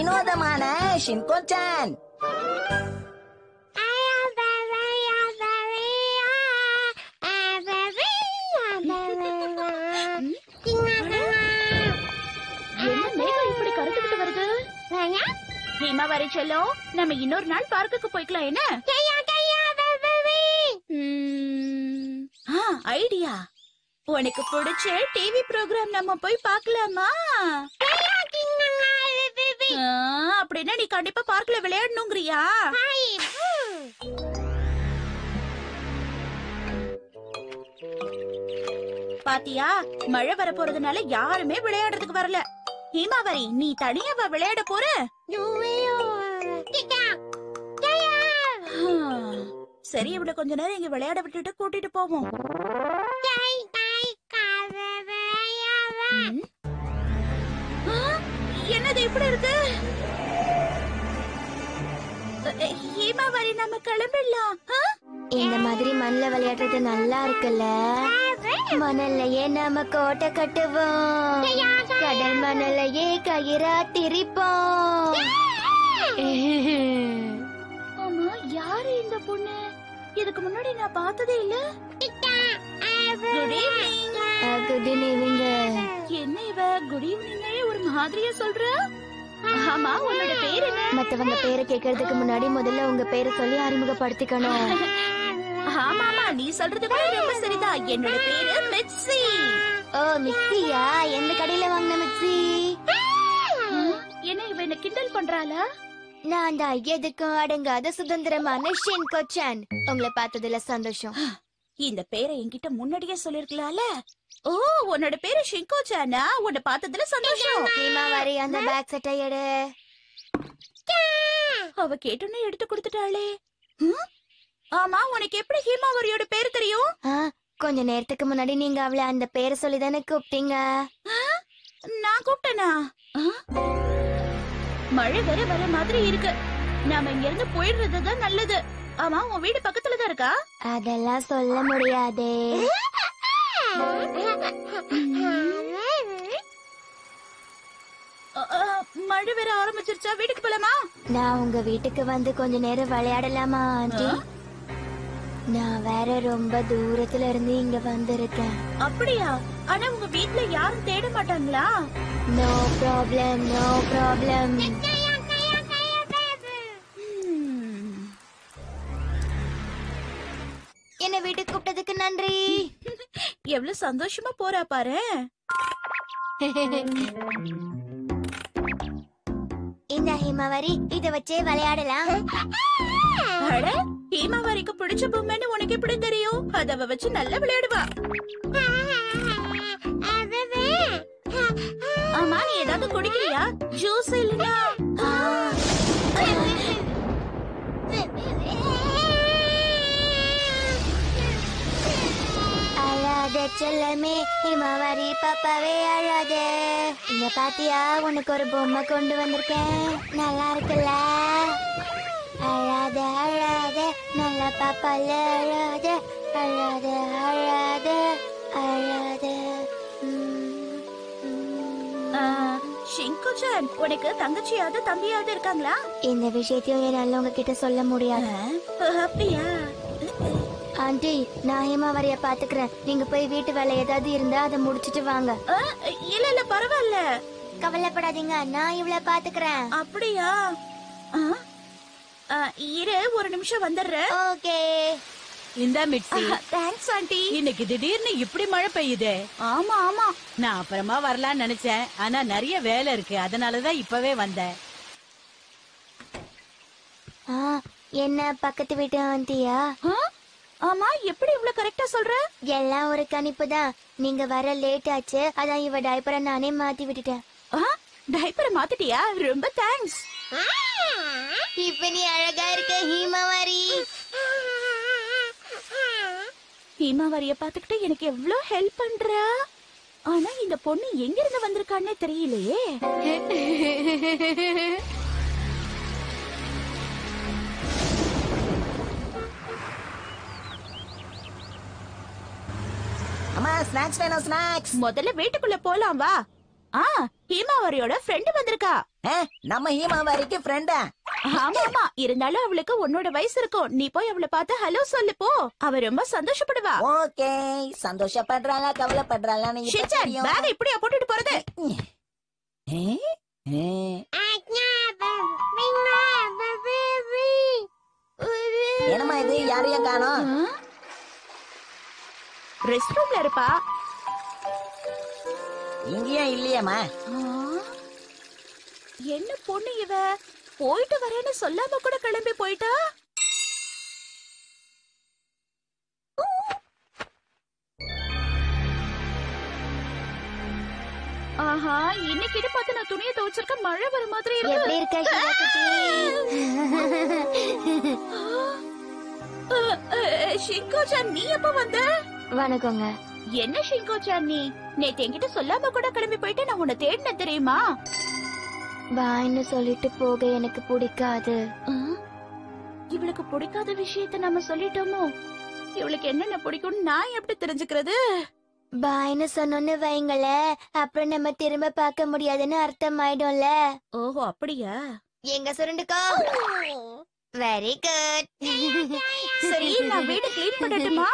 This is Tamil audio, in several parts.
வினோதமான ஷின்கோச்சான். என்ன மேகம் இப்படி கருத்துக்கிட்டு வருது? ஹிமாவரி செல்லம், நம்ம இன்னொரு நாள் பார்க்குக்கு போய்க்கலாம் என்ன? ஐடியா. உனக்கு பிடிச்ச டிவி ப்ரோக்ராம் நம்ம போய் பார்க்கலாமா? அப்படின்னா நீ கண்டிப்பா பார்க்ல விளையாடணுங்கிறியா? பாத்தியா, மழை வர போறதுனால யாருமே விளையாடுறதுக்கு வரல. ஹிமாவரி, நீ தனியாவா விளையாட போற? சரி, இவள கொஞ்ச நேரம் இங்க விளையாட விட்டுட்டு கூட்டிட்டு போவோம். என்னது இப்படி இருக்கு? ஹிமாவரி, நம்ம கிளம்பிடலாம். இந்த மாதிரி மண்ல விளையாடுறது நல்லா இருக்குல்ல? மணல்லையே நாம கோட்டை கட்டுவோம், கடல் மணலையே கயிறா திரிப்போம். ஆமா, யாரு இந்த பொண்ணு? இதுக்கு முன்னாடி நான் பார்த்ததே இல்ல. Good evening. என்ன இவ குட் ஈவினிங் ஒரு மாதிரியா சொல்ற? ஆமா, உன்னோட பேர் என்ன? மத்தவங்க பேரை கேக்குறதுக்கு முன்னாடி முதல்ல உங்க பேரை சொல்லி அறிமுகப்படுத்திக்கணும். ஆமா ஆமா, நீ சொல்றது கூட ரொம்ப சரிதான். என்னோட பேரு மிட்சி. ஓ, மிக்சியா? எந்த கடையில வாங்கின மிக்சி? என்ன இவ என்ன கிண்டல் பண்றாளா? நான் தான் எதுக்கும் அடங்காத சுதந்திரமான ஷின்கோச்சான். உங்களை பார்த்ததுல சந்தோஷம். இந்த பேரை என்கிட்ட முன்னாடியே சொல்லிருக்கலாம்ல. ஓ, உன்னோட பேரு ஷின்கோச்சானா? உன்னை பார்த்ததுல சந்தோஷம். ஹிமாவரி, அந்த பேக் செட்டை எடு. அவ கேட்டோன்னே எடுத்து கொடுத்துட்டாளே. ஆமா, உனக்கு எப்படி ஹிமாவரியோட பேரு தெரியும்? கொஞ்ச நேரத்துக்கு முன்னாடி நீங்க அவளை அந்த பேரை சொல்லிதானே கூப்பிட்டீங்க. நான் கூப்பிட்டேனா? மழை வேற வர மாதிரி இருக்கு. நாம இங்க இருந்து போயிடுறதுதான் நல்லது. ஆமா, உன் வீடு பக்கத்துல தான் இருக்கா? அதெல்லாம் சொல்ல முடியாதே. மழை வேற ஆரம்பிச்சிருச்சா? வீட்டுக்கு போலாமா? நான் உங்க வீட்டுக்கு வந்து கொஞ்ச நேரம் விளையாடலாமா ஆண்டி? நான் வேற ரொம்ப தூரத்துல இருந்து இங்க வந்திருக்கேன். அப்படியா? ஆனா உங்க வீட்ல யாரும் தேட மாட்டாங்களா? No problem, no problem. என்ன வீட்டுக்கு கூப்பிட்டதுக்கு நன்றி. எவ்வளவு சந்தோஷமா போறா பாரு. இந்த ஹிமாவரி, இத வச்சே விளையாடலாம். அட, ஹிமாவரிக்கு பிடிச்ச பொம்மைன்னு உனக்கு எப்படி தெரியும்? அத வச்சு நல்லா விளையாடுவா. ஆமா, நீ ஏதாவது குடிக்கிறியா? ஜூஸ் இல்லனா? அழாத செல்லமே ஹிமாவரி, பாப்பாவே அழாத. இங்க பாத்தியா, உனக்கு ஒரு பொம்மை கொண்டு வந்திருக்கேன். நல்லா இருக்குல்ல? அழாத அழாத, நல்ல பாப்பால அழாத, அழாத அழாத அழாத. ஷின்கோச்சான், உனக்கு தங்கச்சியாவது தம்பியாவது இருக்காங்களா? இந்த விஷயத்தையும் என்னால உங்ககிட்ட சொல்ல முடியாது. அப்படியா? ஆண்டி, நான் ஹிமாவரிய பாத்துக்கிறேன். நீங்க போய் வீட்டு வேலை ஏதாவது இருந்தா அதை முடிச்சிட்டு வாங்க. இல்ல இல்ல, பரவாயில்ல, கவலைப்படாதீங்க, நான் இவ்வளவு பாத்துக்கிறேன். அப்படியா? இரு, ஒரு நிமிஷம் வந்துடுறேன். ஓகே. இந்த மிட்சி, தேங்க்ஸ் ஆண்டி. இன்னைக்கு திடீர்னு இப்படி மழை பெய்யுதே. ஆமா ஆமா, நான் அப்புறமா வரலாம்னு நினைச்சேன். ஆனா நிறைய வேலை இருக்கு, அதனாலதான் இப்பவே வந்தேன். என்ன பக்கத்து வீட்டு ஆண்டியா? ஆமா, எப்படி இவ்வளவு கரெக்டா சொல்ற? எல்லாம் ஒரு கணிப்பு தான். நீங்க வர லேட் ஆச்சு, அதான் இவ டைப்பரை நானே மாத்தி விட்டுட்டேன். டைப்பரை மாத்திட்டியா? ரொம்ப தேங்க்ஸ். இப்ப நீ அழகா இருக்க ஹிமாவரி. ஹிமாவரிய பாத்துக்கிட்டு எனக்கு எவ்வளவு ஹெல்ப் பண்றா. ஆனா இந்த பொண்ணு எங்க இருந்து வந்திருக்கான்னே தெரியலையே. அம்மா, ஸ்நாக்ஸ் வேணும், ஸ்நாக்ஸ். முதல்ல வீட்டுக்குள்ள போலாம் வா. ஹீமாவரியோட ஃப்ரெண்ட் வந்திருக்கா. நம்ம ஹீமாவாரிக்கு ஃப்ரெண்டா? ஆமா ஆமா, இருந்தாலும் அவளுக்கு உன்னோட வயசு இருக்கும். நீ போய் அவளை பார்த்து ஹலோ சொல்லு போ. அவ ரொம்ப சந்தோஷப்படுவா. ஓகே, சந்தோஷப்படுறாளா கவலைப்படுறாளான்னு இப்ப ஷின்சான், தெரியும். பேக் இப்படியா போட்டுட்டு போறது? என்னம்மா இது, யாரையும் காணோம்? ரெஸ்ட் ரூம்ல இருப்பா. இங்கேயும் இல்லையேம்மா. என்ன பொண்ணு இவ, போயிட்டு வரேன்னு சொல்லாம கூட கிளம்பி போயிட்டா. ஆஹா, இன்னைக்கு இட பார்த்து நான் துணியை துவைச்சிருக்க, மழை வர மாதிரி இருக்கு. எப்படி இருக்க ஷிங்கோ-சான், நீ எப்ப வந்த? வணக்கங்க. என்ன ஷிங்கோ-சான், நீ நேத்து என்கிட்ட சொல்லாம கூட கிளம்பி போயிட்டு நான் உன்னை தேடின தெரியுமா? பாய்னு சொல்லிட்டு போக எனக்கு பிடிக்காது. இவளுக்கு பிடிக்காத விஷயத்த நம்ம சொல்லிட்டோமோ? இவளுக்கு என்னென்ன பிடிக்கும்னு நான் எப்படி தெரிஞ்சுக்கிறது? பாய்னு சொன்னோன்னு வைங்கள, அப்புறம் நம்ம திரும்ப பார்க்க முடியாதுன்னு அர்த்தம் ஆயிடும்ல. ஓஹோ, அப்படியா? எங்க சுருண்டுக்கோ. Very good. சரி, நான் வீடு கிளீன் பண்ணட்டுமா?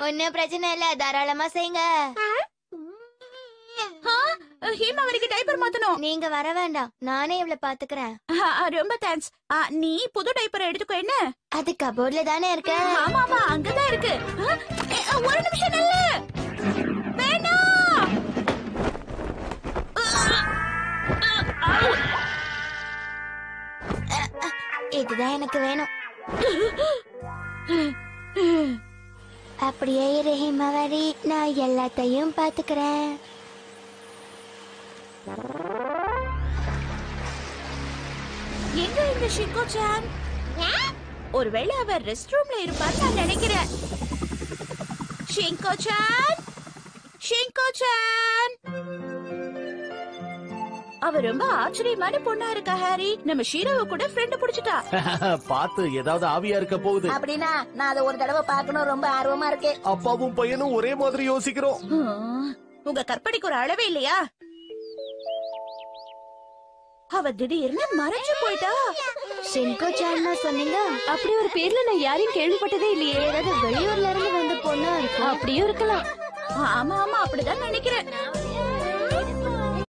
ஒன்னும் பிரச்சனை இல்ல, தாராளமா செய்யுங்க. ஹீமாவரிக்கு டைப்பர் மாத்தணும். நீங்க வர வேண்டாம், நானே இவள பாத்துக்கிறேன். ரொம்ப தேங்க்ஸ். நீ புது டைப்பர் எடுத்துக்கோ. என்ன? அது கபோர்ட்ல தானே இருக்கு. ஆமா ஆமா, அங்கதான் இருக்கு. ஒரு நிமிஷம் நில்லு. வேணாம். இதுதான் எனக்கு வேணும். அப்படியே இரு ஹிமவரி, நான் எல்லாத்தையும் பாத்துக்கிறேன். எங்க இந்த ஷிங்கோ-சான்? ஒருவேளை அவ ரெஸ்ட் ரூம்ல இருப்பான்னு நான் நினைக்கிறேன். ஷிங்கோ-சான், ஷிங்கோ-சான். அவ ரொம்ப ஆச்சரியமான பொண்ணா இருக்கா ஹாரி. நம்ம ஷீரோவை கூட ஃப்ரெண்ட் புடிச்சிட்டா. பாத்து ஏதாவது ஆவியா இருக்க போகுது. அப்படின்னா நான் அதை ஒரு தடவை பார்க்கணும், ரொம்ப ஆர்வமா இருக்கு. அப்பாவும் பையனும் ஒரே மாதிரி யோசிக்கிறோம். உங்க கற்பனைக்கு ஒரு அளவே இல்லையா? அவ திடீர்னு மறைஞ்சு போயிட்டா. ஷிங்கோ-சான் சொன்னீங்க? அப்படி ஒரு பேர்ல நான் யாரையும் கேள்விப்பட்டதே இல்லையே. ஏதாவது வெளியூர்ல இருந்து வந்த பொண்ணா இருக்கும். அப்படியும் இருக்கலாம். ஆமா ஆமா, அப்படிதான் நினைக்கிறேன்.